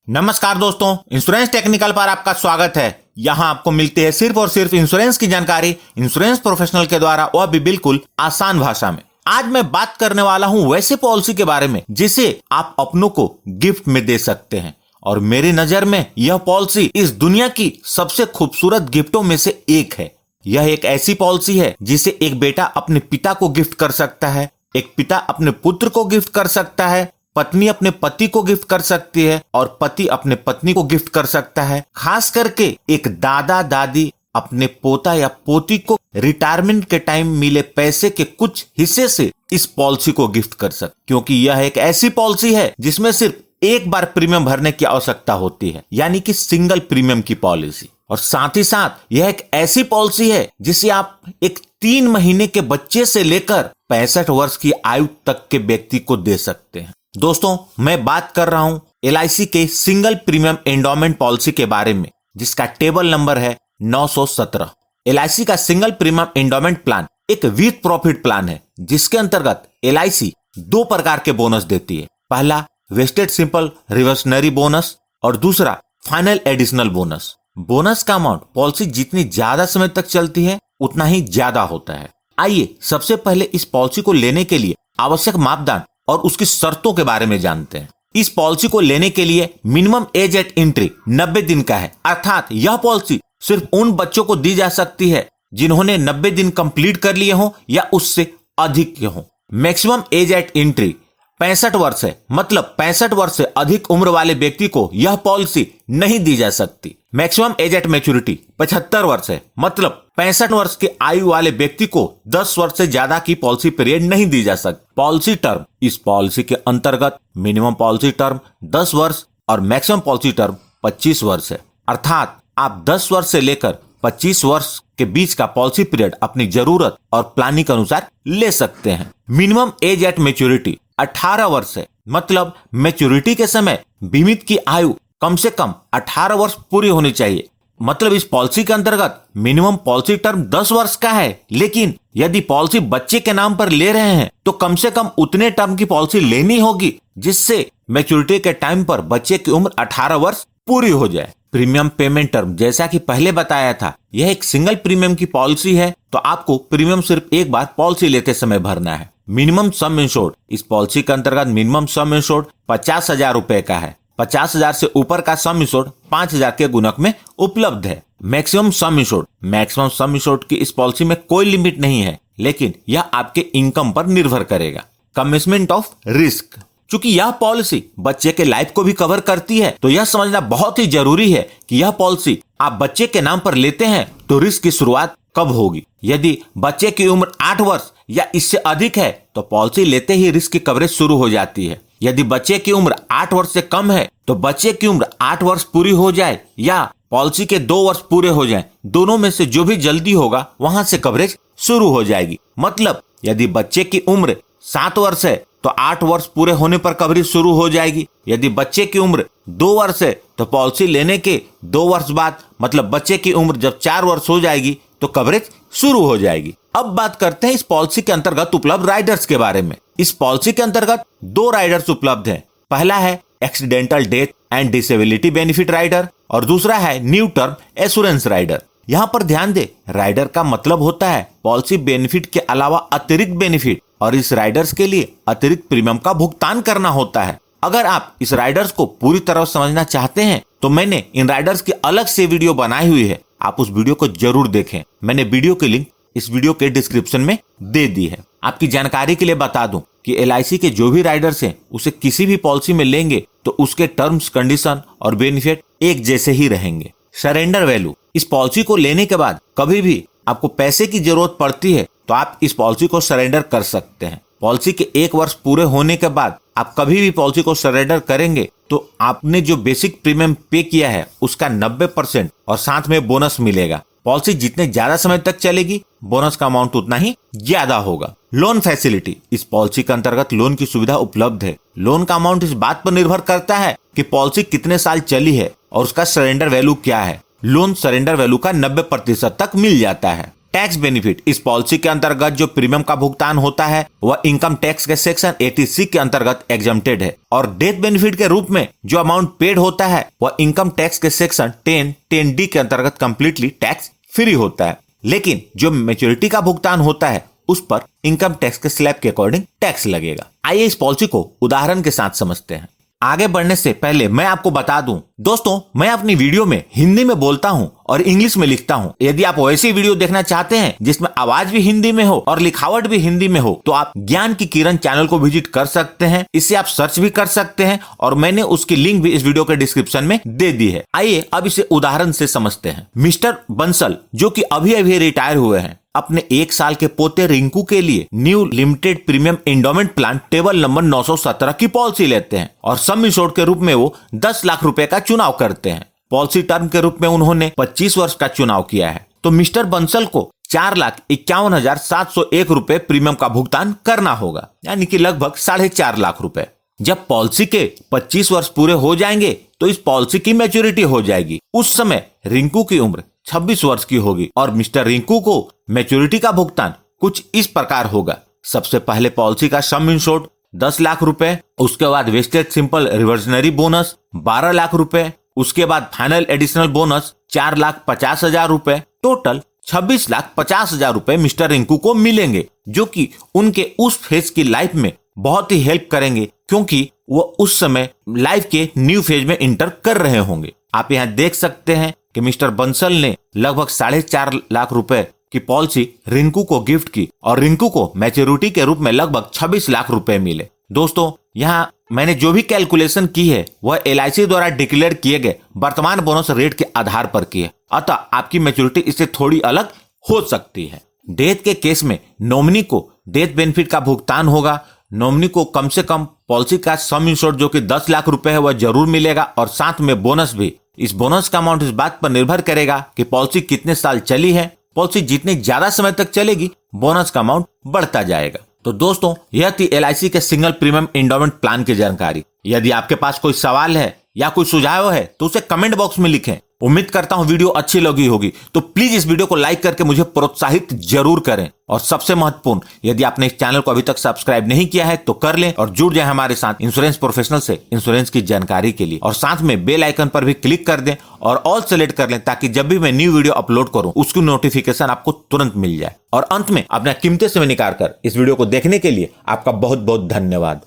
नमस्कार दोस्तों, insurance technical पर आपका स्वागत है। यहाँ आपको मिलती है सिर्फ और सिर्फ इंश्योरेंस की जानकारी इंश्योरेंस प्रोफेशनल के द्वारा, वह भी बिल्कुल आसान भाषा में। आज मैं बात करने वाला हूँ वैसे पॉलिसी के बारे में जिसे आप अपनों को गिफ्ट में दे सकते हैं, और मेरी नजर में यह पॉलिसी इस दुनिया की सबसे खूबसूरत गिफ्टों में से एक है। यह एक ऐसी पॉलिसी है जिसे एक बेटा अपने पिता को गिफ्ट कर सकता है, एक पिता अपने पुत्र को गिफ्ट कर सकता है, पत्नी अपने पति को गिफ्ट कर सकती है और पति अपने पत्नी को गिफ्ट कर सकता है। खास करके एक दादा दादी अपने पोता या पोती को रिटायरमेंट के टाइम मिले पैसे के कुछ हिस्से से इस पॉलिसी को गिफ्ट कर सकते, क्योंकि यह एक ऐसी पॉलिसी है जिसमें सिर्फ एक बार प्रीमियम भरने की आवश्यकता होती है, यानी कि सिंगल प्रीमियम की पॉलिसी। और साथ ही साथ यह एक ऐसी पॉलिसी है जिसे आप एक 3 महीने के बच्चे से लेकर 65 वर्ष की आयु तक के व्यक्ति को दे सकते हैं। दोस्तों, मैं बात कर रहा हूं LIC के सिंगल प्रीमियम एंडोमेंट पॉलिसी के बारे में, जिसका टेबल नंबर है 917। LIC का सिंगल प्रीमियम एंडोमेंट प्लान एक विथ प्रॉफिट प्लान है, जिसके अंतर्गत LIC 2 प्रकार के बोनस देती है। पहला वेस्टेड सिंपल रिवर्सनरी बोनस और दूसरा फाइनल एडिशनल बोनस। बोनस का अमाउंट पॉलिसी जितनी ज्यादा समय तक चलती है उतना ही ज्यादा होता है। आइए सबसे पहले इस पॉलिसी को लेने के लिए आवश्यक मापदंड और उसकी शर्तों के बारे में जानते हैं। इस पॉलिसी को लेने के लिए मिनिमम एज एट एंट्री 90 दिन का है, अर्थात यह पॉलिसी सिर्फ उन बच्चों को दी जा सकती है जिन्होंने 90 दिन कंप्लीट कर लिए हों या उससे अधिक के हों। मैक्सिमम एज एट एंट्री 65 वर्ष है, मतलब 65 वर्ष से अधिक उम्र वाले व्यक्ति को यह पॉलिसी नहीं दी जा सकती। मैक्सिमम एज एट मैच्योरिटी 75 वर्ष है, मतलब 65 वर्ष की आयु वाले व्यक्ति को 10 वर्ष से ज्यादा की पॉलिसी पीरियड नहीं दी जा सकती। पॉलिसी टर्म, इस पॉलिसी के अंतर्गत मिनिमम पॉलिसी टर्म 10 वर्ष और मैक्सिमम पॉलिसी टर्म 25 वर्ष है, अर्थात आप 10 वर्ष से लेकर 25 वर्ष के बीच का पॉलिसी पीरियड अपनी जरूरत और प्लानिंग के अनुसार ले सकते हैं। मिनिमम एज एट मैच्योरिटी 18 वर्ष है, मतलब मैच्योरिटी के समय बीमित की आयु कम से कम 18 वर्ष पूरी होनी चाहिए। मतलब इस पॉलिसी के अंतर्गत मिनिमम पॉलिसी टर्म 10 वर्ष का है, लेकिन यदि पॉलिसी बच्चे के नाम पर ले रहे हैं तो कम से कम उतने टर्म की पॉलिसी लेनी होगी जिससे मैच्योरिटी के टाइम पर बच्चे की उम्र 18 वर्ष पूरी हो जाए। प्रीमियम पेमेंट टर्म, जैसा कि पहले बताया था, यह एक सिंगल प्रीमियम की पॉलिसी है, तो आपको प्रीमियम सिर्फ एक बार पॉलिसी लेते समय भरना है। मिनिमम सम इंश्योर्ड, इस पॉलिसी के अंतर्गत मिनिमम सम इंश्योर्ड 50,000 रुपए का है। 50,000 से ऊपर का सम इंश्योर्ड 5,000 के गुणक में उपलब्ध है। मैक्सिमम सम इंश्योर्ड की इस पॉलिसी में कोई लिमिट नहीं है, लेकिन यह आपके इनकम पर निर्भर करेगा। कमिटमेंट ऑफ रिस्क, चूंकि यह पॉलिसी बच्चे के लाइफ को भी कवर करती है, तो यह समझना बहुत ही जरूरी है कि यह पॉलिसी आप बच्चे के नाम पर लेते हैं तो रिस्क की शुरुआत कब होगी। यदि बच्चे की उम्र 8 वर्ष या इससे अधिक है तो पॉलिसी लेते ही रिस्क की कवरेज शुरू हो जाती है। यदि बच्चे की उम्र 8 वर्ष से कम है तो बच्चे की उम्र 8 वर्ष पूरी हो जाए या पॉलिसी के 2 वर्ष पूरे हो जाएं, दोनों में से जो भी जल्दी होगा वहां से कवरेज शुरू हो जाएगी। मतलब यदि बच्चे की उम्र 7 वर्ष है तो 8 वर्ष पूरे होने पर कवरेज शुरू हो जाएगी। यदि बच्चे की उम्र 2 वर्ष है तो पॉलिसी लेने के 2 वर्ष बाद, मतलब बच्चे की उम्र जब 4 वर्ष हो जाएगी तो कवरेज शुरू हो जाएगी। अब बात करते हैं इस पॉलिसी के अंतर्गत उपलब्ध राइडर्स के बारे में। इस पॉलिसी के अंतर्गत 2 राइडर्स उपलब्ध हैं। पहला है accidental death and disability benefit rider और दूसरा है न्यू टर्म एश्योरेंस राइडर। यहाँ पर ध्यान दे, राइडर का मतलब होता है पॉलिसी बेनिफिट के अलावा अतिरिक्त बेनिफिट, और इस राइडर्स के लिए अतिरिक्त प्रीमियम का भुगतान करना होता है। अगर आप इस राइडर्स को पूरी तरह समझना चाहते हैं तो मैंने इन राइडर्स की अलग से वीडियो बनाई हुई है, आप उस वीडियो को जरूर देखें। मैंने वीडियो की लिंक इस वीडियो के डिस्क्रिप्शन में दे दी है। आपकी जानकारी के लिए बता दूं कि LIC के जो भी राइडर्स हैं उसे किसी भी पॉलिसी में लेंगे तो उसके टर्म्स, कंडीशन और बेनिफिट एक जैसे ही रहेंगे। सरेंडर वैल्यू, इस पॉलिसी को लेने के बाद कभी भी आपको पैसे की जरूरत पड़ती है तो आप इस पॉलिसी को सरेंडर कर सकते हैं। पॉलिसी के 1 वर्ष पूरे होने के बाद आप कभी भी पॉलिसी को सरेंडर करेंगे तो आपने जो बेसिक प्रीमियम पे किया है उसका 90% और साथ में बोनस मिलेगा। पॉलिसी जितने ज्यादा समय तक चलेगी बोनस का अमाउंट उतना ही ज्यादा होगा। लोन फैसिलिटी, इस पॉलिसी के अंतर्गत लोन की सुविधा उपलब्ध है। लोन का अमाउंट इस बात पर निर्भर करता है कि पॉलिसी कितने साल चली है और उसका सरेंडर वैल्यू क्या है। लोन सरेंडर वैल्यू का 90% तक मिल जाता है। टैक्स बेनिफिट, इस पॉलिसी के अंतर्गत जो प्रीमियम का भुगतान होता है वह इनकम टैक्स के सेक्शन 80C के अंतर्गत एग्जम्प्टेड है। और डेथ बेनिफिट के रूप में जो अमाउंट पेड होता है वह इनकम टैक्स के सेक्शन 10D के अंतर्गत कंप्लीटली टैक्स फ्री होता है। लेकिन जो मैच्योरिटी का भुगतान होता है उस पर इनकम टैक्स के स्लैब के अकॉर्डिंग टैक्स लगेगा। आइए इस पॉलिसी को उदाहरण के साथ समझते हैं। आगे बढ़ने से पहले मैं आपको बता दूं दोस्तों, मैं अपनी वीडियो में हिंदी में बोलता हूं और इंग्लिश में लिखता हूं। यदि आप वैसी वीडियो देखना चाहते हैं जिसमें आवाज भी हिंदी में हो और लिखावट भी हिंदी में हो तो आप ज्ञान की किरण चैनल को विजिट कर सकते हैं। इसे आप सर्च भी कर सकते हैं और मैंने उसकी लिंक भी इस वीडियो के डिस्क्रिप्शन में दे दी है। आइए अब इसे उदाहरण से समझते हैं। मिस्टर बंसल जो कि अभी अभी रिटायर हुए हैं, अपने 1 साल के पोते रिंकू के लिए new limited premium endowment plan table number 917 की पॉलिसी लेते हैं और सम इंश्योर्ड के रूप में वो 10 लाख रुपए का चुनाव करते हैं। पॉलिसी टर्म के रूप में उन्होंने 25 वर्ष का चुनाव किया है। तो मिस्टर बंसल को 4,51,701 रुपए प्रीमियम का भुगतान करना होगा, यानी कि लगभग 4.5 लाख रुपए। जब पॉलिसी के 25 वर्ष पूरे हो जाएंगे तो इस पॉलिसी की मैच्योरिटी हो जाएगी। उस समय रिंकू की उम्र 26 वर्ष की होगी और मिस्टर रिंकू को मैच्योरिटी का भुगतान कुछ इस प्रकार होगा। सबसे पहले पॉलिसी का सम इंश्योर्ड 10 लाख रुपए, उसके बाद wasted simple reversionary bonus 12 lakh रुपए, उसके बाद फाइनल एडिशनल बोनस 4,50,000 रुपए, टोटल 26,50,000 रुपए मिस्टर रिंकू को मिलेंगे, जो कि उनके उस फेज की लाइफ में बहुत ही हेल्प करेंगे क्योंकि वो उस समय लाइफ के न्यू फेज में इंटर कर रहे होंगे। आप यहाँ देख सकते हैं कि मिस्टर बंसल ने लगभग 4.5 लाख रुपए की पॉलिसी रिंकू को गिफ्ट की और रिंकू को मैच्योरिटी के रूप में लगभग 26 लाख रुपए मिले। दोस्तों, यहाँ मैंने जो भी कैलकुलेशन की है वह LIC द्वारा डिक्लेयर किए गए वर्तमान बोनस रेट के आधार पर की है, अतः आपकी मैच्योरिटी इससे थोड़ी अलग हो सकती है। डेथ के केस में नॉमिनी को डेथ बेनिफिट का भुगतान होगा। नॉमिनी को कम से कम पॉलिसी का सम इंश्योर्ड जो कि 10 लाख रुपए है वह जरूर मिलेगा और साथ में बोनस भी। इस बोनस का अमाउंट इस बात पर निर्भर करेगा कि पॉलिसी कितने साल चली है। पॉलिसी जितने ज्यादा समय तक चलेगी बोनस का अमाउंट बढ़ता जाएगा। तो दोस्तों, यह थी LIC के सिंगल प्रीमियम एंडोमेंट प्लान की जानकारी। यदि आपके पास कोई सवाल है या कोई सुझाव है तो उसे कमेंट बॉक्स में लिखें। उम्मीद करता हूं वीडियो अच्छी लगी होगी, तो प्लीज इस वीडियो को लाइक करके मुझे प्रोत्साहित जरूर करें। और सबसे महत्वपूर्ण, यदि आपने इस चैनल को अभी तक सब्सक्राइब नहीं किया है तो कर लें और जुड़ जाए हमारे साथ इंश्योरेंस प्रोफेशनल से इंश्योरेंस की जानकारी के लिए। और साथ में बेल आइकन पर भी क्लिक कर दें और ऑल सेलेक्ट कर लें ताकि जब भी मैं न्यू वीडियो अपलोड करूं उसकी नोटिफिकेशन आपको तुरंत मिल जाए। और अंत में अपना कीमती समय निकाल कर इस वीडियो को देखने के लिए आपका बहुत बहुत धन्यवाद।